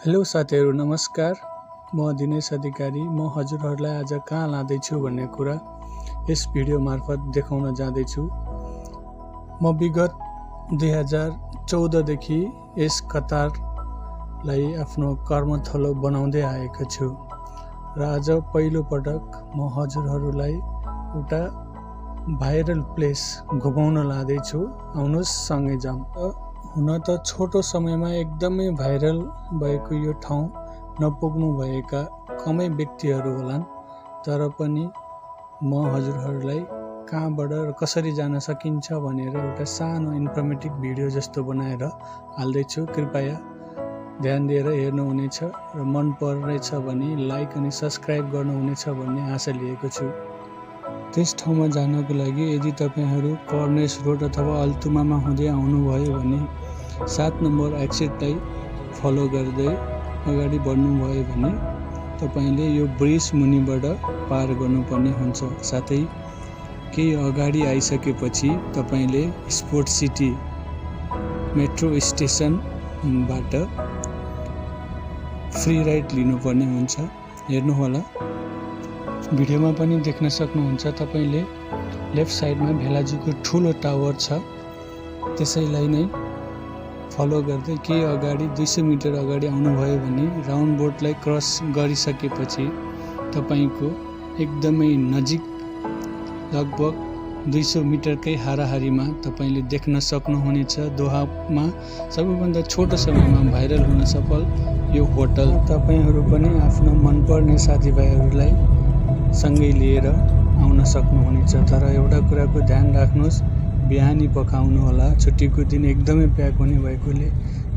Hello साथीहरू नमस्कार। म दिनेश अधिकारी। म हजुरहरूलाई आज कहाँ लाँदैछु भन्ने कुरा यस भिडियो मार्फत देखाउन जाँदैछु। म विगत 2014 देखि यस कतारलाई आफ्नो कर्मथलो बनाउँदै आएको छु र आज पहिलो पटक म हजुरहरूलाई एउटा भाइरल प्लेस घुमाउन लाँदैछु। आउनुहोस् सँगै जाऊँ। हुन त छोटो समयमा एकदमै भाइरल भएको यो ठाउँ नपुग्नु भएका कमै व्यक्तिहरू होलान्, तर पनि म हजुरहरूलाई कहाँबाट र कसरी जान सकिन्छ भनेर एउटा सानो इन्फर्मेटिभ भिडियो जस्तो बनाएर हाल्दैछु। कृपया ध्यान दिएर हेर्नुहुनेछ र मन पर्नेछ भने लाइक अनि सब्स्क्राइब गर्नुहुनेछ भन्ने आशा लिएको छु। त्यस ठाउँमा जानको लागि यदि तपाईहरू कर्नेस रोड अथवा अल्तुमामा हुँदै आउनुभयो भने 7 नम्बर एक्सिटलाई फलो गर्दै अगाडि बढ्नुभयो भने तपाईले यो ब्रिज मुनिबाट पार गर्नुपर्ने हुन्छ। साथै केही अगाडि आइसकेपछि तपाईले स्पोर्ट सिटी मेट्रो स्टेसनबाट फ्री राइड लिनुपर्ने हुन्छ। हेर्नुहोला, भिडियोमा पनि देख्न सक्नुहुन्छ। तपाईले लेफ्ट साइडमा भेलाजीको ठुलो टावर छ, त्यसैलाई नै फलो गर्दै केही अगाडि 200 मिटर अगाडि आउनुभयो भने राउन्ड बोर्डलाई क्रस गरिसकेपछि तपाईको एकदमै नजिक लगभग 200 मिटरकै हाराहारीमा तपाईले देख्न सक्नुहुनेछ दोहामा सबैभन्दा छोटो समयमा भाइरल हुन सफल यो होटल। तपाईहरू पनि आफ्नो मनपर्ने साथीभाइहरूलाई सँगै लिएर आउन सक्नुहुनेछ। तर एउटा कुराको ध्यान राख्नुहोस्, बिहानी पकाउनु होला। छुट्टीको दिन एकदमै प्याक हुने भएकोले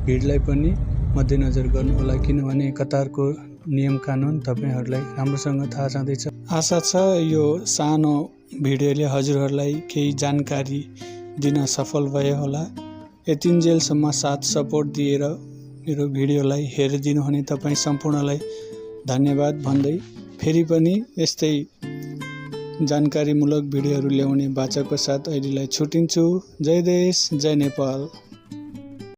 भिडलाई पनि मध्यनजर गर्नु होला, किनभने कतारको नियम कानुन तपाईहरूलाई राम्रोसँग थाहा छँदैछ। आशा छ यो सानो भिडियोले हजुरहरूलाई केही जानकारी दिन सफल भयो होला। यतिन्जेलसम्म साथ सपोर्ट दिएर मेरो भिडियोलाई हेरिदिनु हुने तपाईँ सम्पूर्णलाई धन्यवाद भन्दै फेरि पनि यस्तै जानकारीमूलक भिडियोहरू ल्याउने बाचाको साथ अहिलेलाई छुटिन्छु। जय देश, जय नेपाल।